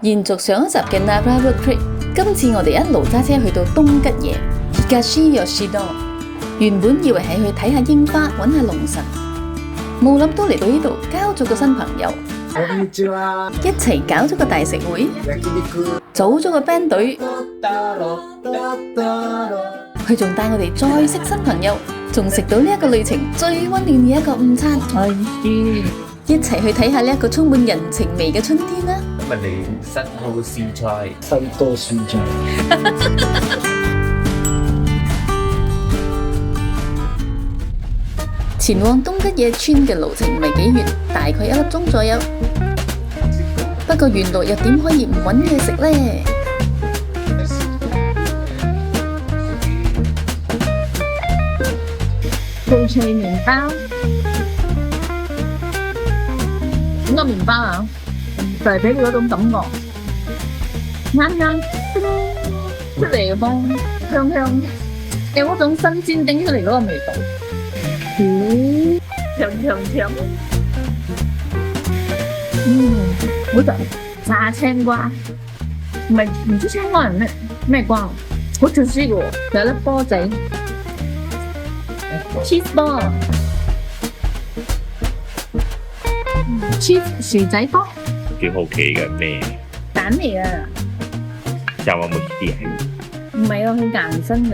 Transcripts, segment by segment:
延續上一集嘅 Nara Road Trip，今次我哋一路揸車去到東吉野 Higashi Yoshino。原本以為係去睇下櫻花，揾下龍神，冇諗到嚟到呢度交咗個新朋友，一齊搞咗個大食會，組咗個 band 隊，佢仲帶我哋再識新朋友，仲食到呢一個旅程最溫暖嘅一個午餐。一齊去睇下呢一個充滿人情味嘅春天啦！咁你新好試菜，西多酸菜。前往東吉野村嘅路程唔係幾遠，大概1粒鐘左右。不過沿路又點可以唔揾嘢食呢？脆脆麵包，整個麵包啊，就係俾佢嗰種感覺，啱啱出嚟嘅風，香香，有嗰種新鮮叮出嚟嗰個味道。香，好就炸青瓜，唔知青瓜係咩瓜，好似絲嘅喎，有粒波仔。cheese ball， cheese 薯仔波，幾好奇嘅咩？蛋嚟啊！有冇啲係？唔係啊，佢硬身㗎。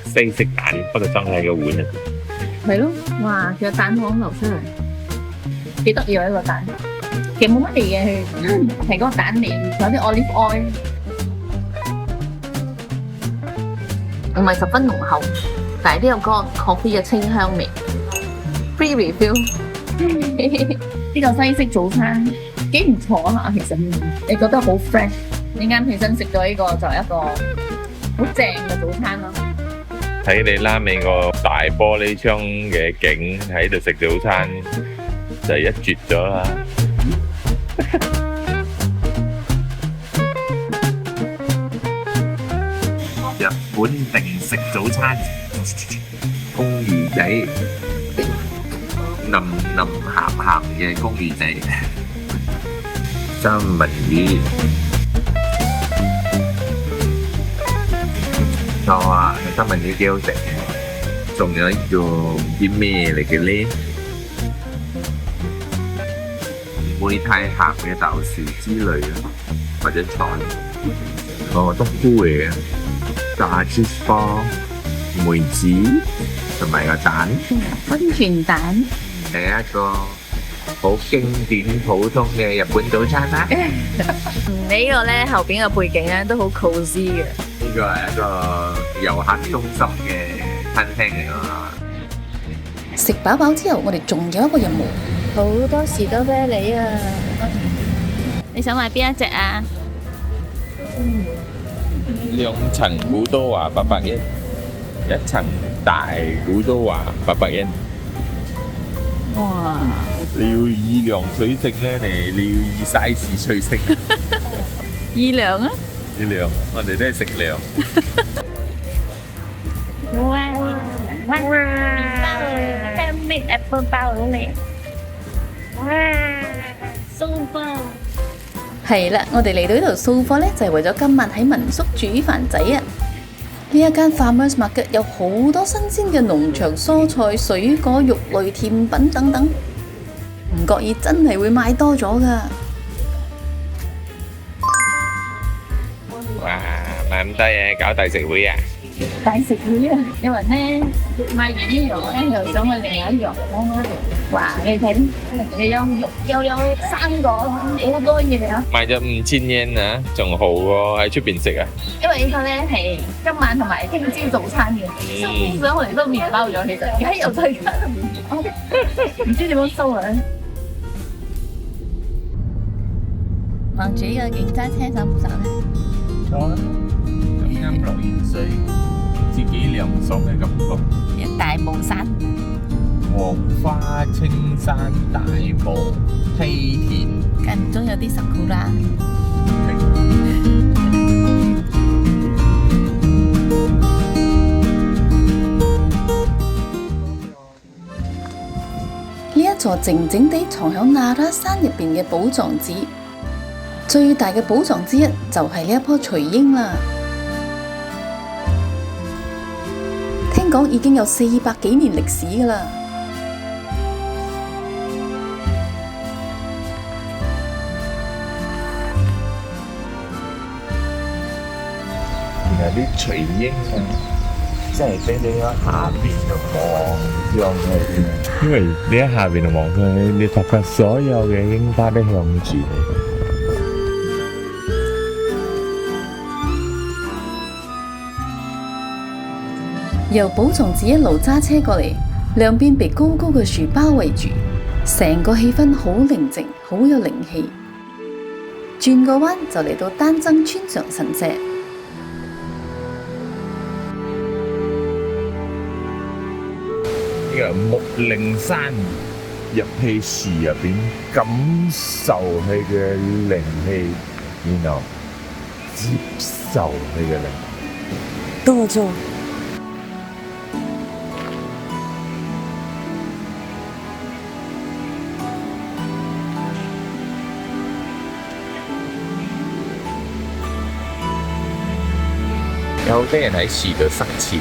西式蛋，不過裝喺個碗入邊。係咯，哇！佢有蛋黃流出嚟，幾得意啊！一個蛋，其實冇乜味嘅，佢係嗰個蛋味，有啲 olive oil。唔係十分濃厚，但係都有嗰個 coffee 嘅清香味。Free refill， 呢個西式早餐幾唔錯啊！其實你覺得好 fresh， 你啱起身食咗呢個就係一個好正嘅早餐咯。睇你拉尾個大玻璃窗嘅景喺度食早餐，就一絕咗啦！日本定食早餐，公魚仔，腍腍鹹鹹嘅公魚仔，三文魚，錯啊！三文魚幾好食嘅，仲有一個唔知咩嚟嘅咧，唔會太鹹嘅豆豉之類啊，或者菜，冬菇嚟嘅。炸 cheese ball、梅子同埋個蛋，溫泉蛋係一個好經典普通嘅日本早餐啦。你呢個咧後邊嘅背景咧都好 cozy 嘅。呢個係一個遊客中心嘅餐廳嚟㗎嘛。食飽飽之後，我哋仲有一個任務，好多士多啤梨啊！你想買邊一隻啊2層古多華800円，1層大古多華800円。哇！你要以量取勝咧，你要以 size 取勝。二兩啊！以量，我哋都係食量。哇！handmade apple 包好靚。哇！super。係啦，我哋嚟到呢度掃貨呢，就係為咗今晚喺民宿煮飯仔啊！呢一間 Farmers Market 有好多新鮮嘅農場蔬菜、水果、肉類、甜品等等，唔覺意真係會買多咗㗎。哇！買咁多嘢搞大食會啊！大食會啊！有人咧買完呢樣咧，又想去另外一樣。哇！你睇，你有肉又有生果，好多嘢啊！買咗5000円啊，仲好喎，喺出邊食啊！因為呢個咧係今晚同埋聽朝早餐嘅，收上我哋都麵包咗，其實而家又推緊麵包，唔知點樣收啊！望住呢個景揸車爽唔爽咧？爽啊！咁啱落完水，唔知幾涼爽嘅感覺。一大帽山，黃花青山大霧梯田，間唔中有啲sakura。座靜靜地藏喺那拉山入邊嘅寶藏寺。最大嘅寶藏之一就係呢一棵垂櫻啦。聽講已經有400幾年歷史㗎啦。原來啲垂櫻啊，真係俾你喺下邊度望上去，因為你喺下邊度望上去，你發覺所有嘅櫻花都向住你。由寶藏寺一路揸車過嚟，兩邊被高高嘅樹包圍住，成個氣氛好寧靜，好有靈氣。轉個彎就嚟到丹增川上神社。呢個木靈山入去樹入邊，感受佢嘅靈氣，然後接受佢嘅靈氣。多咗。有好多人喺樹度塞錢。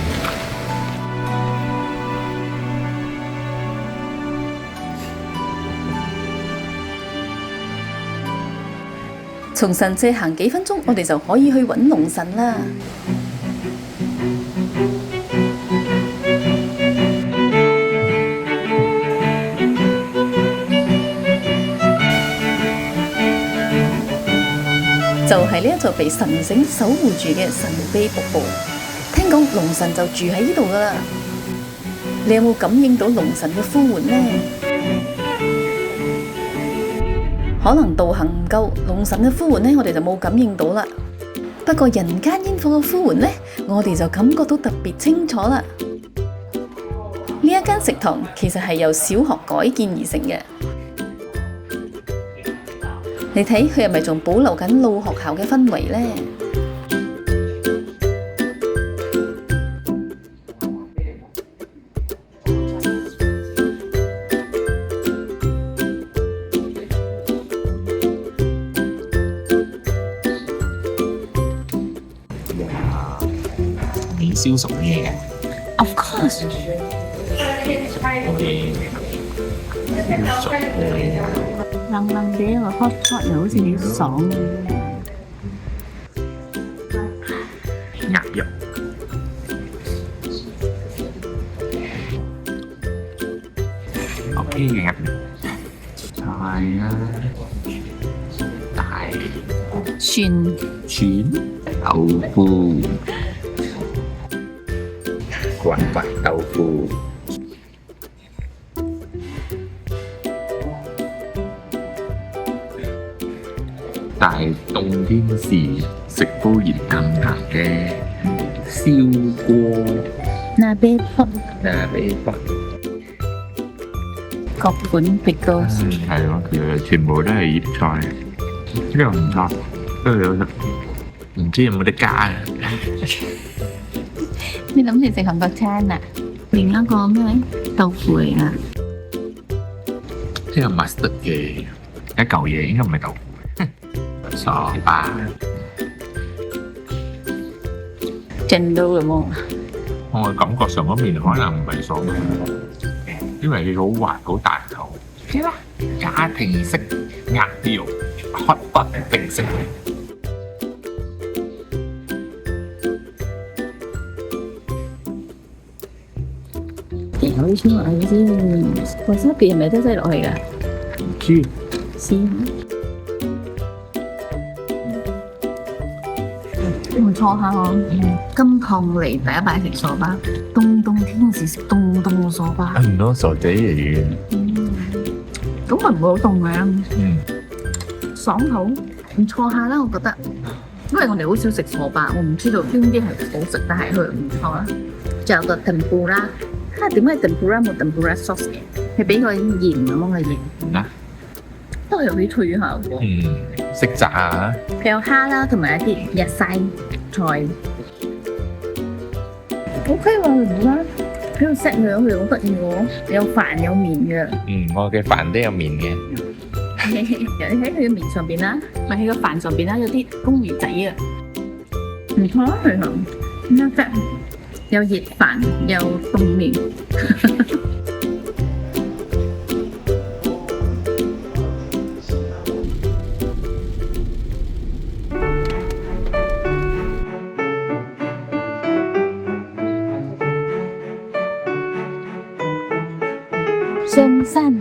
從神社行幾分鐘，我哋就可以去揾龍神啦。就係呢一座被神繩守護住嘅神秘瀑布。聽講龍神就住喺呢度噶啦。你有冇感應到龍神嘅呼喚呢？可能道行唔夠，龍神嘅呼喚呢，我哋就冇感應到啦。不過人間煙火嘅呼喚呢，我哋就感覺到特別清楚啦。呢一間食堂其實係由小學改建而成嘅。你睇佢係咪仲保留緊老學校嘅氛圍呢？免燒熟嘢嘅 Of course， 燒熟嘅冷冷地一個 hot pot 又好似幾爽嘅。鴨肉。OK 嘅鴨肉。係啊，大串豆腐。滾白豆腐，大冬天時食煲熱騰騰嘅燒鍋，那邊pot嗱你北各款 pickles，係咯，其實全部都係醃菜，呢個唔錯，不過有得唔知有冇得加嘅。你諗住食韓國餐啊？另一個咩豆腐嚟㗎？呢個 mustard 嘅一嚿嘢，應該唔係豆腐，傻吧？震到咁喎！我感覺上嗰面可能唔係傻吧，因為佢好滑好彈口。家庭式鴨肉，hot pot定食。有啲葱嚟先，黃沙別係咪都擠落去㗎？唔知試下。唔錯下喎，金礦嚟第一擺食傻巴，冬天時食凍嘅傻巴。唔多傻仔嚟嘅。咁咪唔會好凍嘅。爽口，唔錯下啦，我覺得。因為我哋好少食傻巴，我唔知道邊啲係好食，但係佢唔錯啦。仲有個tempura。點解 tempura 冇 tempura sauce 嘅？係俾個鹽咁樣嘅鹽。啊？都係有啲脆下喎。識炸啊！佢有蝦啦，同埋一啲日曬菜。OK 喎，tempura 喺度 set 佢好得意喎，有飯有麵嘅。我嘅飯都有麵嘅。你喺佢嘅麵上邊啦，咪喺個飯上邊啦，有啲公魚仔啊。唔錯啊，佢係啱 set，有熱飯有凍麵。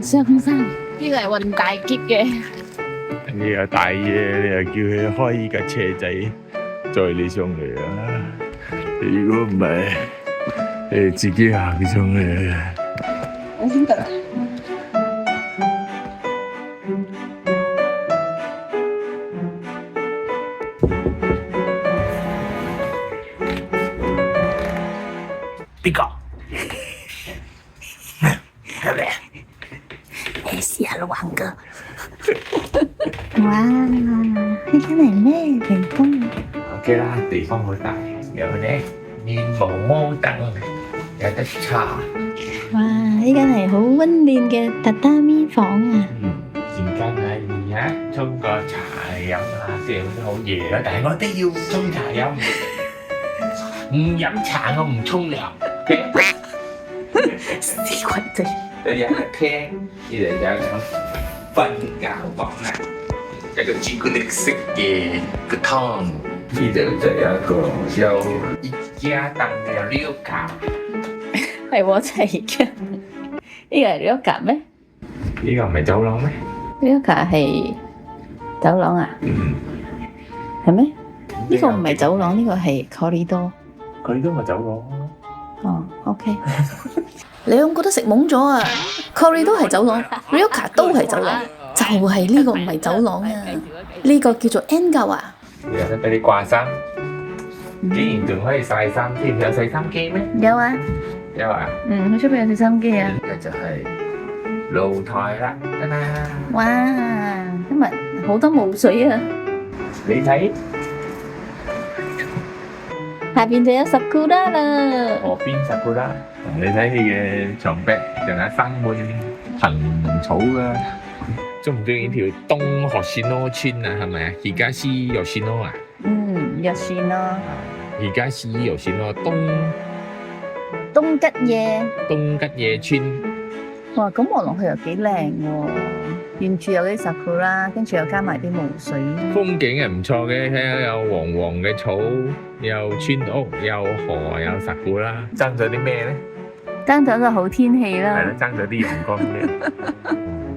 上山，呢個係運大篋嘅。你又大嘢，你又叫佢開依架車仔載你上嚟啊！如果唔係，你自己行上嚟。我先得啦。邊個？試下玩個，哇！呢間係咩地方？OK 啦，地方好大，有咧面毛毛凳，有得茶。哇！呢間係好溫暖嘅榻榻米房啊！陣間係而家沖個茶嚟飲下先，都好夜啦，但係我都要沖茶飲。唔飲茶我唔沖涼。死鬼仔！呢有個廳，呢度有個瞓覺房啦，有個朱古力色嘅個湯，呢度就有一個有宜家凳嘅溜架。係喎，真係嘅。呢個係溜架咩？呢個唔係走廊咩？溜架係走廊啊？係咩？呢個唔係走廊，呢個係 corridor。corridor 咪走廊。哦，OK。你兩個都食懵咗啊 ！Corridor 都係走廊 ，Ryoka 都係走廊，就係呢個唔係走廊啊！呢個叫做 Engawa 啊！有得俾你掛衫，竟然仲可以曬衫添，有洗衫機咩？有啊，有啊。佢出邊有洗衫機啊！呢個就係露台啦，得啦。哇！今日好多霧水啊！你睇。下邊就有sakura啦。河邊sakura，你睇你嘅牆壁仲有生滿藤草噶。中唔中意條東河線咯村啊？係咪啊？而家先有線咯啊？有線咯。而家先有線咯，東吉野村。哇！咁望落去又幾靚喎，沿住有啲 sakura，跟住又加埋啲霧水。風景係唔錯嘅，睇下有黃黃嘅草，有村屋，有河，有sakura。爭咗啲咩咧？爭咗個好天氣啦。係咯，爭咗啲陽光嘅。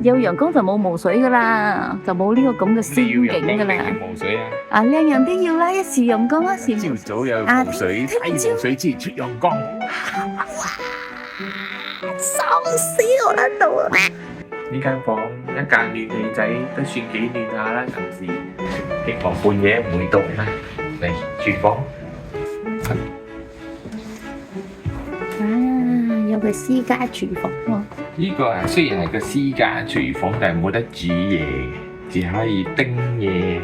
有陽光就冇霧水噶啦，就冇呢個咁嘅仙景噶啦。霧水啊！啊，兩樣都要啦，一時陽光，一時朝早有霧水，睇霧水之前出陽光。爽死我喺度啊！呢間房一間暖氣仔都算幾暖下啦，暫時希望半夜唔會凍啦。嚟廚房，有個私家廚房喎。呢個係雖然係個私家廚房，但係冇得煮嘢，只可以叮嘢。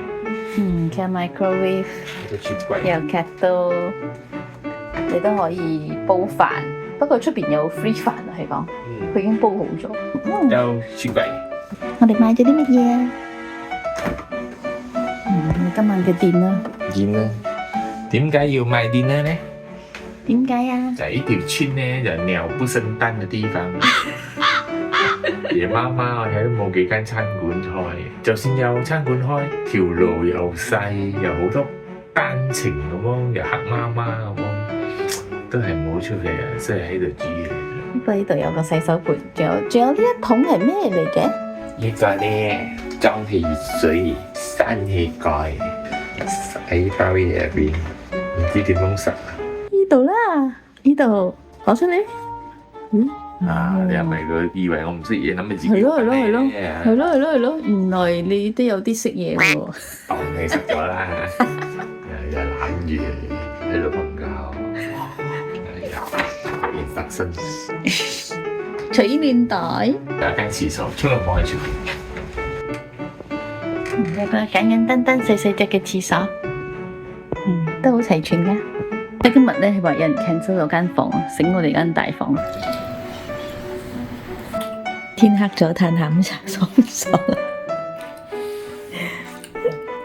有 microwave， 有雪櫃，有 kettle， 你都可以煲飯。不過出邊有 free 飯啊，係講佢已經煲好咗。有雪櫃。我哋買咗啲乜嘢啊？今晚嘅電啦。電啦？點解要買電啦咧？點解啊？就係呢條村咧，就鳥不生蛋嘅地方。夜媽媽我睇都冇幾間餐館開，就算有餐館開，條路又細，又好多單程咁樣，又黑媽媽咁樣，都係冇出嚟啊！所以喺度煮嘢。不過呢度有個洗手盆，仲有呢一桶係咩嚟嘅？呢個咧裝汽水、生氣蓋，喺包嘢入邊，唔知點樣食啊！呢度啦，呢度攞出嚟。啊！你係咪佢以為我唔識嘢，諗住自己係咯，原來你都有啲識嘢喎。當你識咗啦，又攬住喺度瞓覺，又熱發生。取暖袋，有間廁所，沖涼房喺出邊。有個簡簡單單細細隻嘅廁所，都好齊全㗎。即今日咧，係話有人 cancel 咗間房，醒我哋間大房。天黑咗，嘆下午茶爽唔爽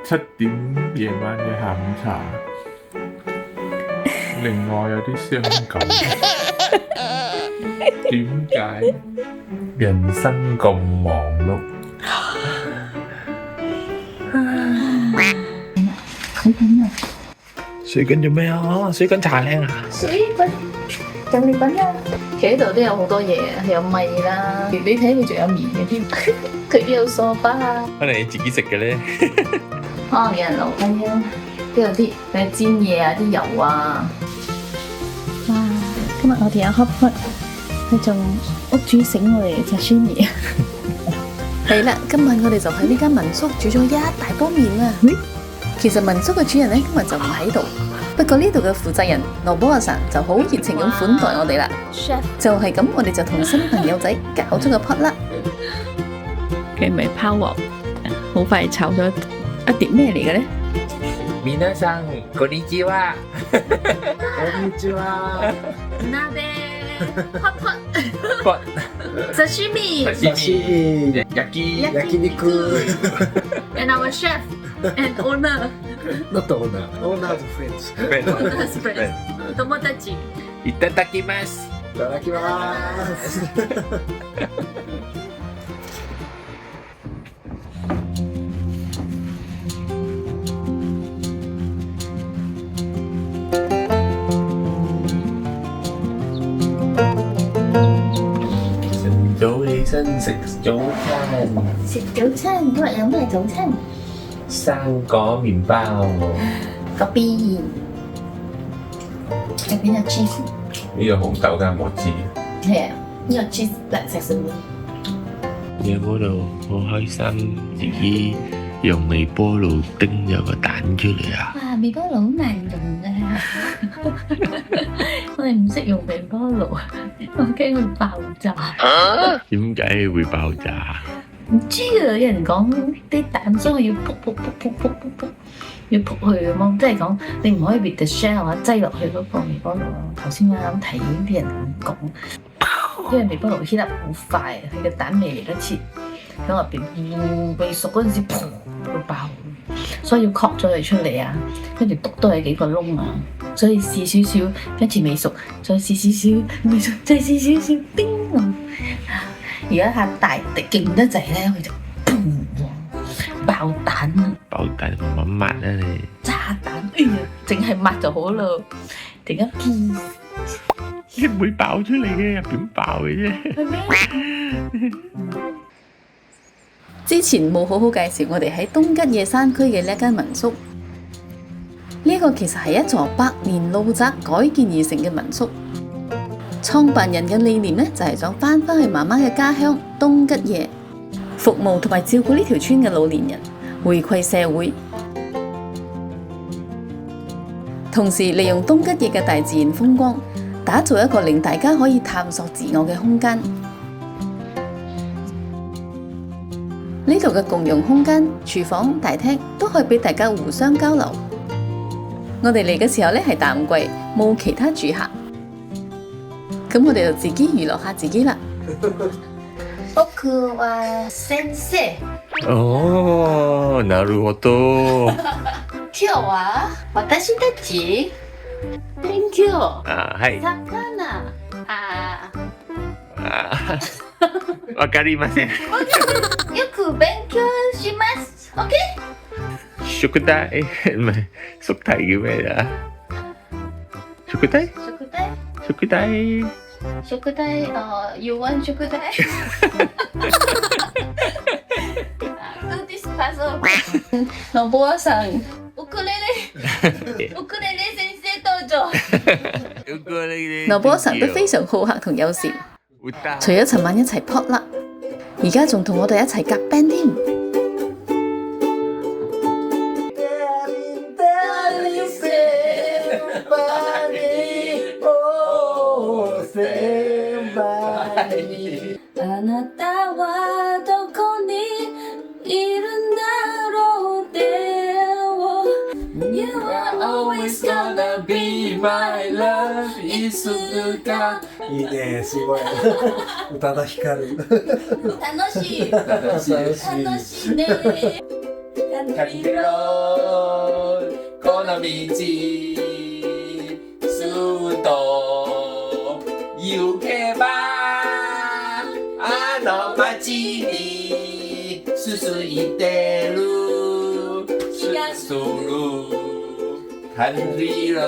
7點夜晚嘅下午茶，令我有啲傷感。點解人生咁忙碌？水緊做咩啊？水緊茶靚啊！水滾，就嚟滾啦！其實呢度都有好多嘢啊，有米啦，你睇佢仲有麵嘅添，佢都有梳巴啊。可能你自己食嘅咧。可能有人留低啊，都有啲咩煎嘢啊，啲油啊。哇！今日我哋有 hotpot，佢仲屋主醒我哋隻酸兒。係啦，今晚我哋就喺呢間民宿煮咗一大煲麵啊！其實民宿嘅主人咧今日就唔喺度，不過呢度嘅負責人羅波阿神就好熱情咁款待我哋啦。就係咁，我哋就同新朋友仔搞咗個 pot 啦。佢咪拋鑊，好快炒咗一碟咩嚟嘅咧？皆さんこんにちは。こんにちは。鍋 hotpot 不刺身焼肉。and our chef and owner Not owner. Owner's friends. owner's friend 友達。いただきます。いただきます。早起身食早餐，食早餐，今日有咩早餐？生果麵包。個 B 入邊有 cheese，呢個紅豆加冇知，係啊，呢個 cheese 嚟食食。喺嗰度好開心，自己用微波爐叮咗個蛋出嚟啊！哇，微波爐好難用㗎，我哋唔識用微波爐，我驚佢爆炸。點解會爆炸？唔知啊，有人講啲蛋所以要撲，要撲佢咁咯，即係講你唔可以 with the shell 啊，擠落去嗰個微波爐啊。頭先我啱睇啲人咁講，因為微波爐 heat up 好快，佢嘅蛋未嚟得切喺入邊，未熟嗰陣時砰會爆，所以要確咗佢出嚟啊，跟住篤多係幾個窿啊，所以試少少，跟住未熟，再試少少，未熟，再試少少，叮咁。而家下大力勁得滯咧，佢就砰爆蛋啦！爆蛋慢慢抹啦你。炸彈，哎呀，淨係抹就好咯，突然間砰，你唔會爆出嚟嘅，入邊爆嘅啫。係咩？之前冇好好介紹我哋喺東吉野山區嘅呢一間民宿，呢個其實係一座百年老宅改建而成嘅民宿。創辦人嘅理念呢，就係想翻返去媽媽嘅家鄉東吉野，服務同埋照顧呢條村嘅老年人，回饋社會。同時利用東吉野嘅大自然風光，打造一個令大家可以探索自我嘅空間。呢度嘅共用空間、廚房、大廳都可以俾大家互相交流。我哋嚟嘅時候呢，係淡季，冇其他住客。咁我哋就自己娛樂下自己啦。僕は先生。哦，なるほど。今日は私たち勉強。あ、はい。魚。わかりません。よく勉強します。OK？宿題唔係宿題叫咩啊？宿題？宿題？宿題？宿題you want 宿題？Do this puzzle。羅波阿さん、ウクレレ先生登場。羅波阿さん都非常好客同友善，除咗尋晚一齊 pot 啦，而家仲同我哋一齊夾 band 添。あなたはどこにいるんだろう You are always gonna be My love is suka いいね、すごい。宇多田ヒカル。楽しい楽しい。楽しいねかけろこの道すっと行けばあの街に続いてる気がする感じろ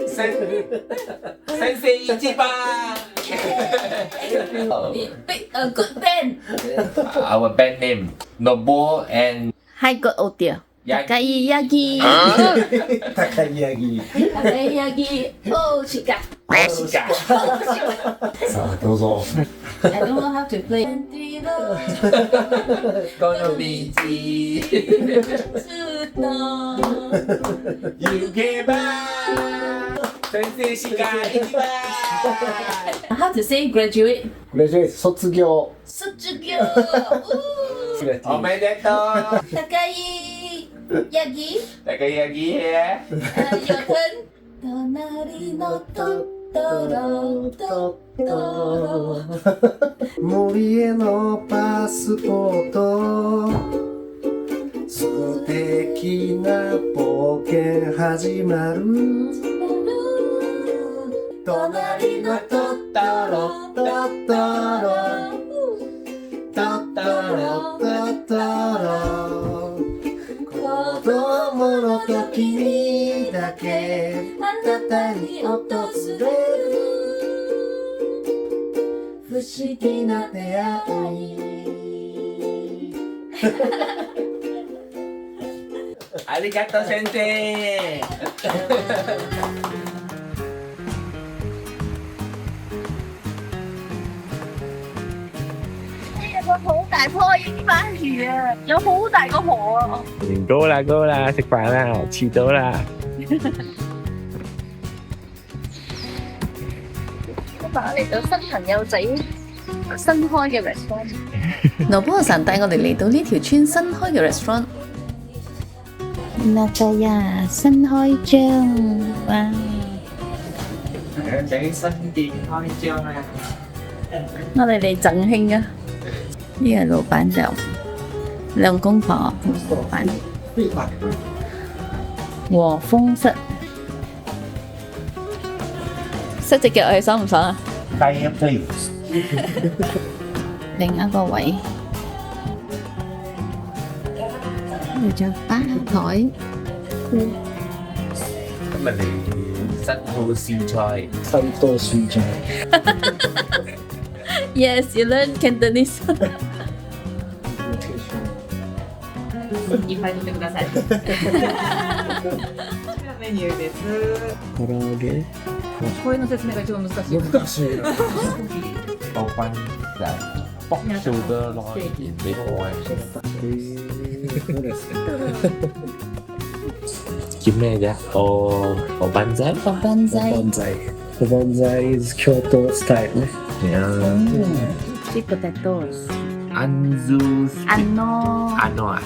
先生一番Pick a good band Our band name Nobu and Hai good oh dear Takai Yagi 高いヤギ。 Takai Yagi Oh Shika さあ、どうぞ。 I don't know how to play この道行けば先生しか行けば How to say graduate グレジュエイト卒業。卒業おめでとう Takai Yagi 高いやぎへ Your turn 隣のトトロトトロ森へのパスポート。素敵な冒険始まる。隣のトトロトトロトトロトトロ子供の時にだけあなたに訪れる不思議な出会いありがとう先生好大棵櫻花樹啊，有好大個河啊！高啦，食飯啦，遲到啦。今日嚟到新朋友仔新開嘅 restaurant，羅波神帶我哋嚟到呢條村新開嘅 restaurant。那個呀，新開張，哇！仔新店開張啊！我哋嚟贈慶啊！呢個老闆就兩公婆，老闆和風室，塞隻腳去爽唔爽啊？低一低。另一個位，跟住就吧台。今日嚟新鋪試菜，新多書章。Yes, you learn Cantonese. いっぱい飲んでください。メニューです。唐揚げ。これの説明が一番難しい。難しいな。豆乾仔卜做得耐，然俾我そうですね。叫咩啫？おばんざい？おばんざい。おばんざい。おばんざい is 京都スタイルね。Sweet potatoes. Anzu Ano.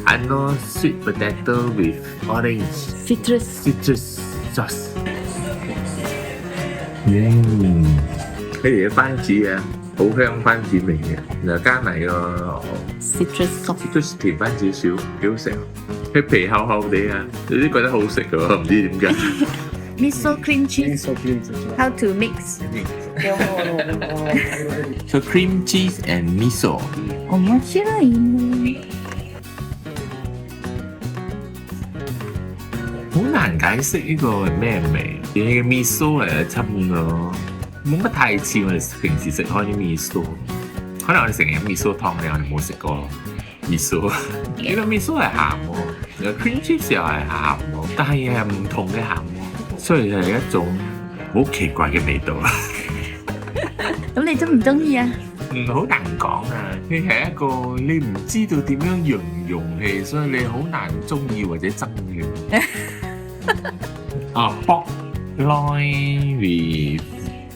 Ano sweet potato with orange citrus sauce。佢哋嘅番子啊，好香番子味嘅，然後加埋個 citrus 甜翻少少，幾好食。佢皮厚厚地啊，有啲覺得好食嘅喎，唔知點解。Miso cream cheese. 味噌クリームと How to mix? So cream cheese and miso。面白いね。好難解釋呢個係咩味？嘅 miso 嚟嘅親咯，冇乜太似我哋平時食開啲 miso。可能我哋成日飲 miso 湯咧，我哋冇食過 miso。呢個 miso 係鹹喎， cream cheese 又係鹹喎，但係又係唔同嘅鹹喎，所以係一種好奇怪嘅味道。咁你中唔中意啊？好難講啊！佢係一個你唔知道點樣形容佢，所以你好難中意或者憎佢。pork loin with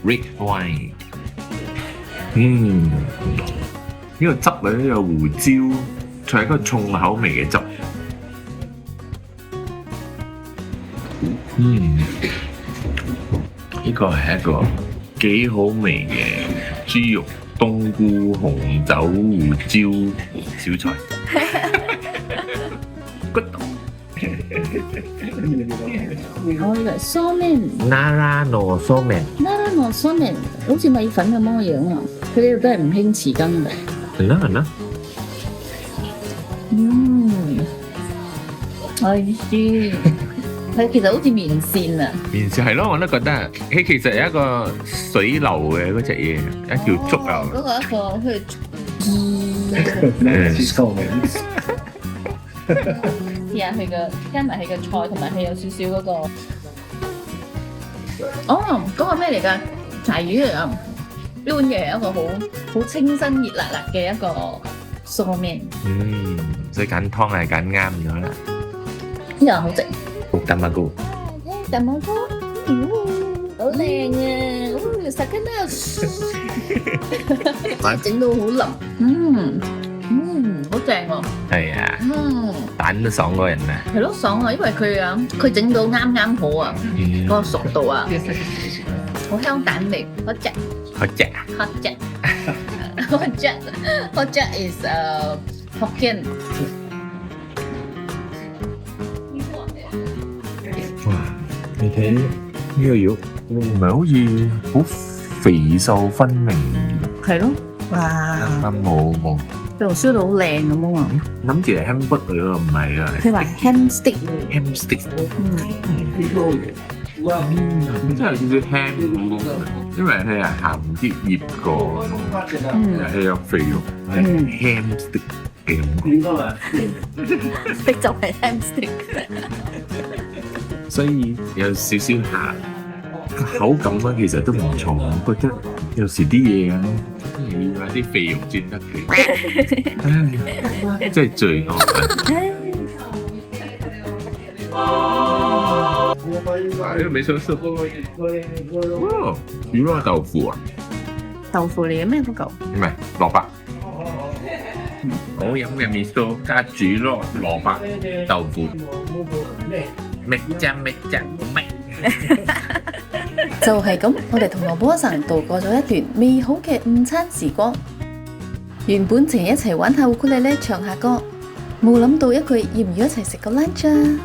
red wine。呢個汁啊，呢個胡椒，仲係一個重口味嘅汁。呢個係一個幾好味嘅豬肉冬菇紅酒胡椒小菜。骨頭。我以為梳面， Narano Somen， Narano 梳面好似米粉咁樣啊！佢哋都係唔興匙羹嘅。係啦，我意思係其實好似麵線啊，麵線係咯，我都覺得佢其實係一個水流嘅嗰隻嘢，一條竹啊。嗰個一個好似試下佢嘅加埋佢嘅菜，同埋佢有少少嗰個嗰個咩嚟㗎？柴魚嚟㗎，攣嘅一個好清新熱辣辣嘅一個梳麵。所以揀湯係揀啱咗啦。呢個好食。蛋糕，蛋糕，好靚啊！實跟得整到好腍，好正喎。係啊，蛋都爽過人啊。係咯，爽啊！因為佢整到啱啱好啊，嗰個熟度啊，好香蛋味，好正。Hotjak is Hokkien。哇！你睇呢個肉，唔係好似好肥瘦分明。係咯，哇！冇。佢仲燒到好靚咁啊！諗住係 hamburger 嚟㗎，唔係啊。佢話 ham stick。真係有少少 ham 咁，因為佢係鹹啲醃過，又係有肥肉，係 ham stick 嘅感覺。stick 就係 ham stick。所以有少少鹹，口感咧其實都唔錯。我覺得有時啲嘢啊，要啲肥肉轉得嘅，真係罪惡啊！呢個美sauce，哇！魚肉豆腐啊，豆腐嚟嘅咩嗰嚿？唔係蘿蔔，好飲嘅味噌加豬肉、蘿蔔、豆腐，咩醬咩。就係咁，我哋同羅波神度過咗一段美好嘅午餐時光。原本淨係一齊玩下烏克麗麗唱下歌，冇諗到一句要唔要一齊食個 lunch 啊，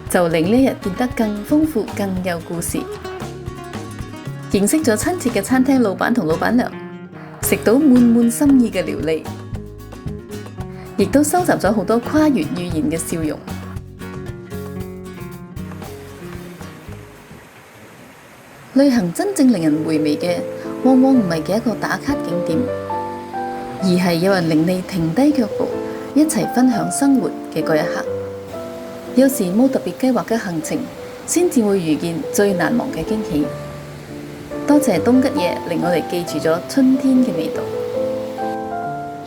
就令呢一日變得更豐富、更有故事。認識咗親切嘅餐廳老闆同老闆娘，食到滿滿心意嘅料理，亦都收集咗好多跨越語言嘅笑容。旅行真正令人回味嘅，往往唔係嘅一個打卡景點，而係有人令你停低腳步，一齊分享生活嘅嗰一刻。有時冇特別計劃嘅行程，先至會遇見最難忘嘅驚喜。多謝東吉野令我哋記住咗春天嘅味道。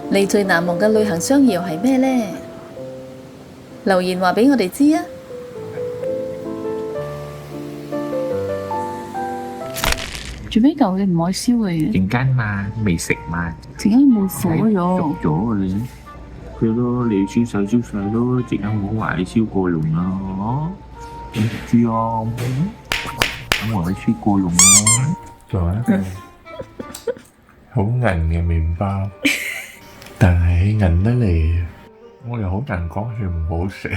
你最難忘嘅旅行相遇又係咩呢？留言話俾我哋知啊！做咩嚿你唔愛燒嘅嘢？陣間嘛，未食嘛，陣間冇火咗。熟咗你，佢咯，你燒晒咯，陣間唔好話你燒過籠啦，點知啊？咁話你燒過籠啦。仲有一個好韌嘅麵包，但係韌得嚟，我又好難講佢唔好食。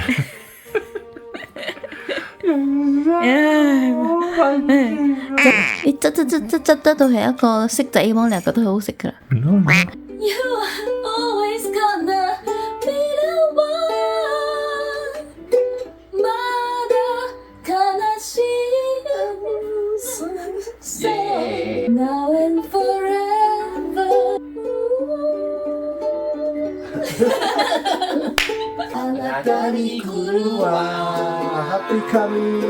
你執得到係一個色仔咁，你就覺得好好食噶啦。あなたに来るわ Happy coming